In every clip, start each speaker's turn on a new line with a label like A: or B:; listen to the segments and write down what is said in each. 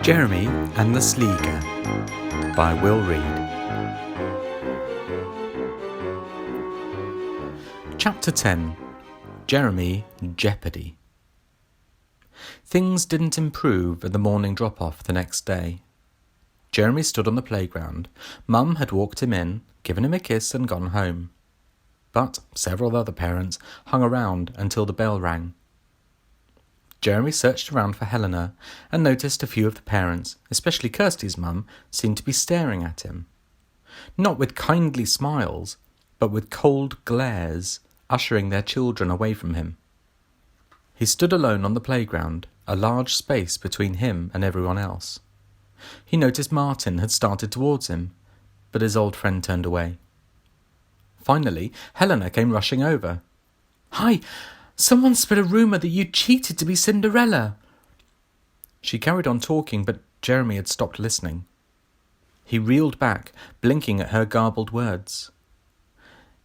A: Jeremy and the Sleagur by Will Reed. Chapter 10. Jeremy Jeopardy. Things didn't improve at the morning drop-off the next day. Jeremy stood on the playground. Mum had walked him in, given him a kiss and gone home. But several other parents hung around until the bell rang. Jeremy searched around for Helena and noticed a few of the parents, especially Kirsty's mum, seemed to be staring at him. Not with kindly smiles, but with cold glares, ushering their children away from him. He stood alone on the playground, a large space between him and everyone else. He noticed Martin had started towards him, but his old friend turned away. Finally, Helena came rushing over. "Hi! Someone spread a rumour that you cheated to be Cinderella." She carried on talking, but Jeremy had stopped listening. He reeled back, blinking at her garbled words.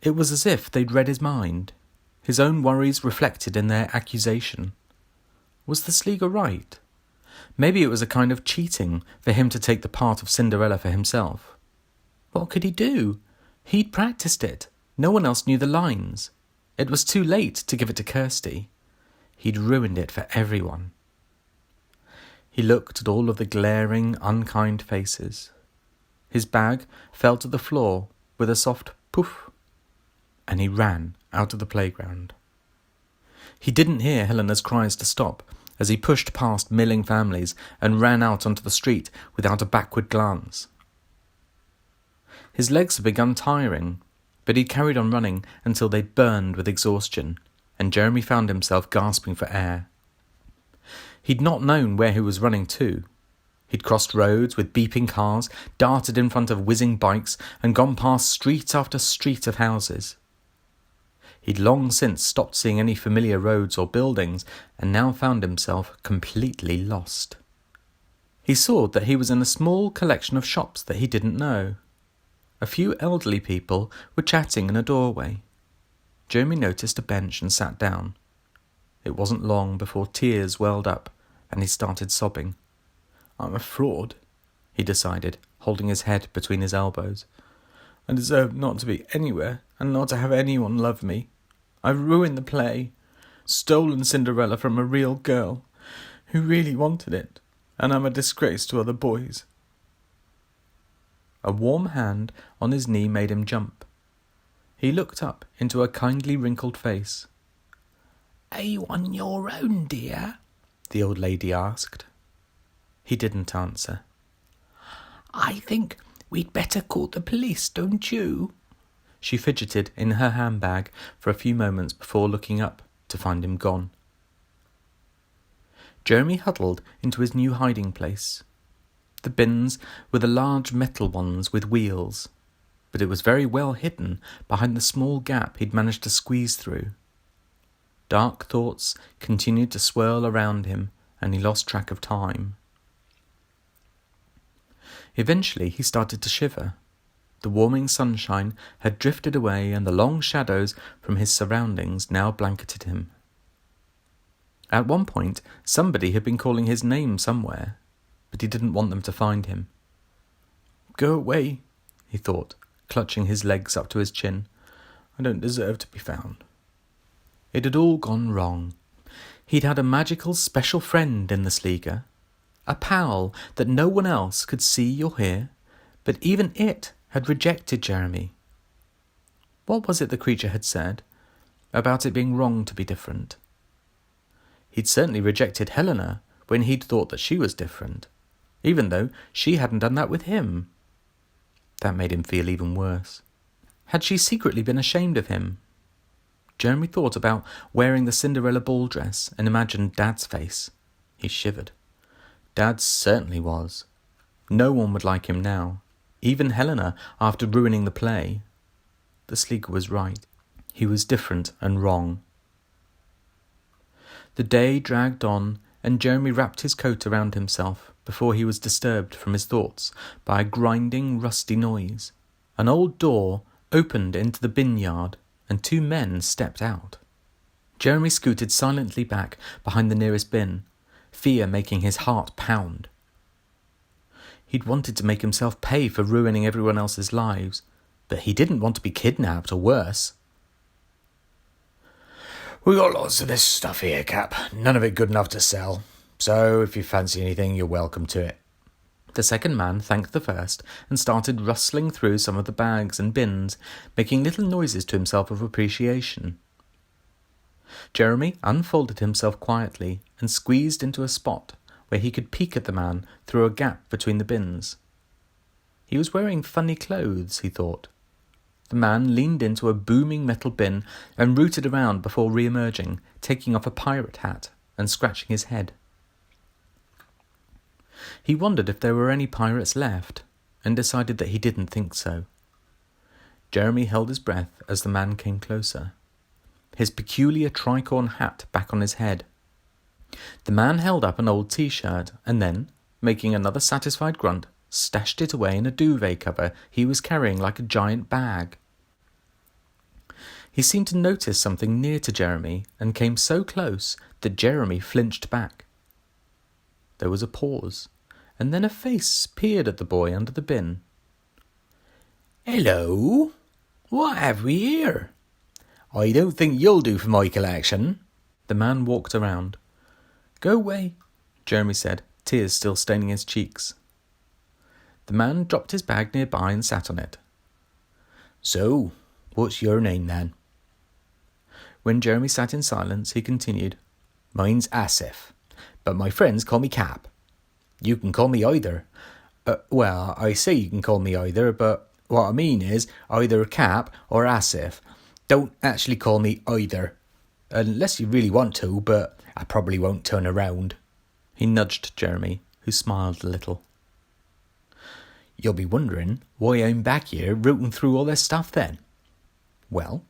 A: It was as if they'd read his mind, his own worries reflected in their accusation. Was the Sleagur right? Maybe it was a kind of cheating for him to take the part of Cinderella for himself. What could he do? He'd practiced it. No one else knew the lines. It was too late to give it to Kirsty. He'd ruined it for everyone. He looked at all of the glaring, unkind faces. His bag fell to the floor with a soft poof, and he ran out of the playground. He didn't hear Helena's cries to stop as he pushed past milling families and ran out onto the street without a backward glance. His legs had begun tiring, but he carried on running until they burned with exhaustion, and Jeremy found himself gasping for air. He'd not known where he was running to. He'd crossed roads with beeping cars, darted in front of whizzing bikes, and gone past street after street of houses. He'd long since stopped seeing any familiar roads or buildings, and now found himself completely lost. He saw that he was in a small collection of shops that he didn't know. A few elderly people were chatting in a doorway. Jeremy noticed a bench and sat down. It wasn't long before tears welled up and he started sobbing. "I'm a fraud," he decided, holding his head between his elbows. "I deserve not to be anywhere and not to have anyone love me. I've ruined the play, stolen Cinderella from a real girl who really wanted it, and I'm a disgrace to other boys." A warm hand on his knee made him jump. He looked up into a kindly wrinkled face. "Are you on your own, dear?" the old lady asked. He didn't answer. "I think we'd better call the police, don't you?" She fidgeted in her handbag for a few moments before looking up to find him gone. Jeremy huddled into his new hiding place. The bins were the large metal ones with wheels, but it was very well hidden behind the small gap he'd managed to squeeze through. Dark thoughts continued to swirl around him, and he lost track of time. Eventually he started to shiver. The warming sunshine had drifted away, and the long shadows from his surroundings now blanketed him. At one point, somebody had been calling his name somewhere, but he didn't want them to find him. "Go away," he thought, clutching his legs up to his chin. "I don't deserve to be found." It had all gone wrong. He'd had a magical special friend in the Sleagur, a pal that no one else could see or hear, but even it had rejected Jeremy. What was it the creature had said about it being wrong to be different? He'd certainly rejected Helena when he'd thought that she was different, even though she hadn't done that with him. That made him feel even worse. Had she secretly been ashamed of him? Jeremy thought about wearing the Cinderella ball dress and imagined Dad's face. He shivered. Dad certainly was. No one would like him now, even Helena, after ruining the play. The Sleagur was right. He was different and wrong. The day dragged on, and Jeremy wrapped his coat around himself before he was disturbed from his thoughts by a grinding, rusty noise. An old door opened into the bin yard, and two men stepped out. Jeremy scooted silently back behind the nearest bin, fear making his heart pound. He'd wanted to make himself pay for ruining everyone else's lives, but he didn't want to be kidnapped or worse.
B: We got lots of this stuff here, Cap. None of it good enough to sell. So if you fancy anything, you're welcome to it.
A: The second man thanked the first and started rustling through some of the bags and bins, making little noises to himself of appreciation. Jeremy unfolded himself quietly and squeezed into a spot where he could peek at the man through a gap between the bins. He was wearing funny clothes, he thought. The man leaned into a booming metal bin and rooted around before re-emerging, taking off a pirate hat and scratching his head. He wondered if there were any pirates left, and decided that he didn't think so. Jeremy held his breath as the man came closer, his peculiar tricorn hat back on his head. The man held up an old t-shirt and then, making another satisfied grunt, stashed it away in a duvet cover he was carrying like a giant bag. He seemed to notice something near to Jeremy and came so close that Jeremy flinched back. There was a pause, and then a face peered at the boy under the bin.
B: Hello, what have we here? I don't think you'll do for my collection.
A: The man walked around. Go away, Jeremy said, tears still staining his cheeks. The man dropped his bag nearby and sat on it.
B: So, what's your name then?
A: When Jeremy sat in silence, he continued,
B: Mine's Asif, but my friends call me Cap. You can call me either. Well, I say you can call me either, but what I mean is either Cap or Asif. Don't actually call me either. Unless you really want to, but I probably won't turn around.
A: He nudged Jeremy, who smiled a little.
B: You'll be wondering why I'm back here rooting through all this stuff then. Well,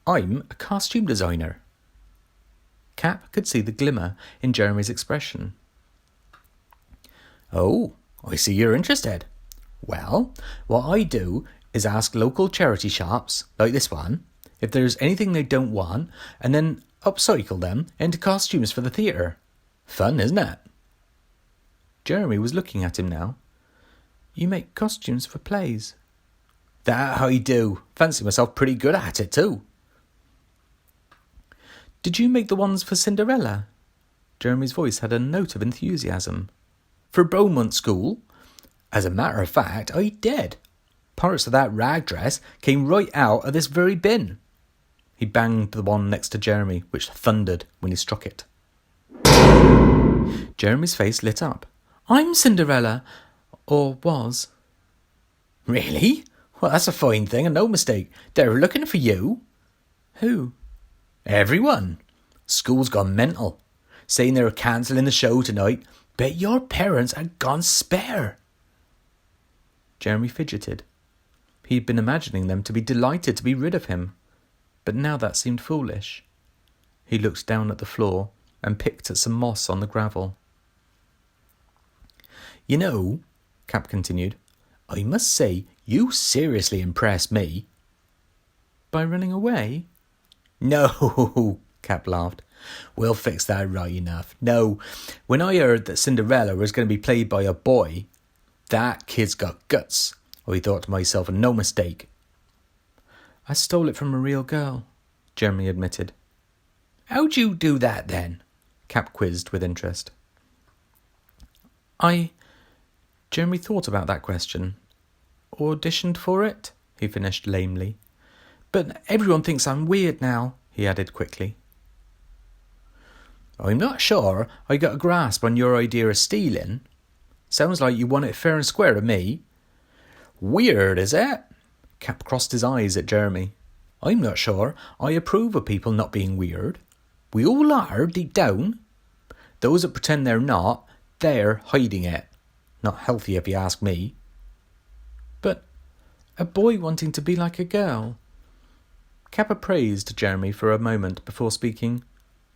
B: I'm a costume designer.
A: Cap could see the glimmer in Jeremy's expression.
B: Oh, I see you're interested. Well, what I do is ask local charity shops, like this one, if there's anything they don't want, and then upcycle them into costumes for the theatre. Fun, isn't it?
A: Jeremy was looking at him now. You make costumes for plays?
B: That I do. Fancy myself pretty good at it too.
A: Did you make the ones for Cinderella? Jeremy's voice had a note of enthusiasm.
B: For Beaumont School? As a matter of fact, I did. Parts of that rag dress came right out of this very bin.
A: He banged the one next to Jeremy, which thundered when he struck it. Jeremy's face lit up. I'm Cinderella. Or was.
B: Really? Well, that's a fine thing and no mistake. They're looking for you.
A: Who?
B: Everyone. School's gone mental. Saying they're cancelling the show tonight. Bet your parents are gone spare.
A: Jeremy fidgeted. He'd been imagining them to be delighted to be rid of him, but now that seemed foolish. He looked down at the floor and picked at some moss on the gravel.
B: You know, Cap continued, I must say you seriously impressed me.
A: By running away?
B: No, Cap laughed. We'll fix that right enough. No, when I heard that Cinderella was going to be played by a boy, that kid's got guts. I thought to myself, and no mistake.
A: I stole it from a real girl, Jeremy admitted.
B: How'd you do that then? Cap quizzed with interest.
A: Jeremy thought about that question. Auditioned for it, he finished lamely. But everyone thinks I'm weird now, he added quickly.
B: I'm not sure I got a grasp on your idea of stealing. Sounds like you won it fair and square to me. Weird, is it? Cap crossed his eyes at Jeremy. I'm not sure I approve of people not being weird. We all are, deep down. Those that pretend they're not, they're hiding it. Not healthy if you ask me.
A: But a boy wanting to be like a girl. Cap appraised Jeremy for a moment before speaking.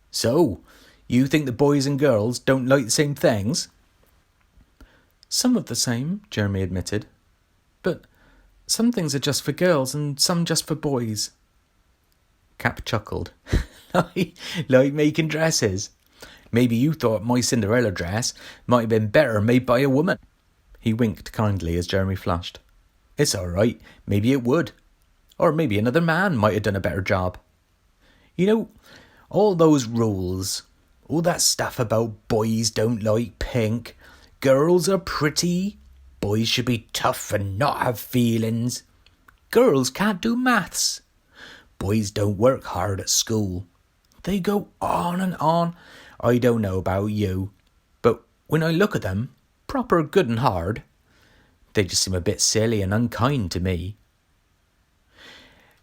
B: So, you think the boys and girls don't like the same things?
A: Some of the same, Jeremy admitted. But some things are just for girls and some just for boys.
B: Cap chuckled. Like making dresses. Maybe you thought my Cinderella dress might have been better made by a woman.
A: He winked kindly as Jeremy flushed. It's all right. Maybe it would. Or maybe another man might have done a better job. You know, all those rules, all that stuff about boys don't like pink, girls are pretty, boys should be tough and not have feelings, girls can't do maths, boys don't work hard at school. They go on and on. I don't know about you, but when I look at them, proper good and hard, they just seem a bit silly and unkind to me.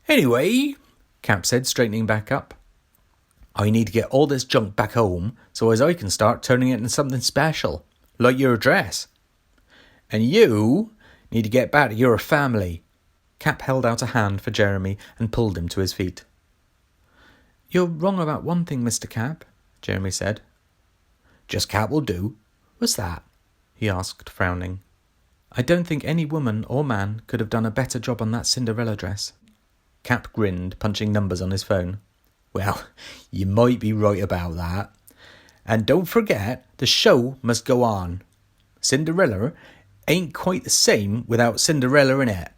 A: Anyway, Cap said, straightening back up, I need to get all this junk back home so as I can start turning it into something special, like your dress. And you need to get back to your family. Cap held out a hand for Jeremy and pulled him to his feet. You're wrong about one thing, Mr. Cap, Jeremy said. Just Cap will do. What's that? He asked, frowning. I don't think any woman or man could have done a better job on that Cinderella dress. Cap grinned, punching numbers on his phone. Well, you might be right about that. And don't forget, the show must go on. Cinderella ain't quite the same without Cinderella in it.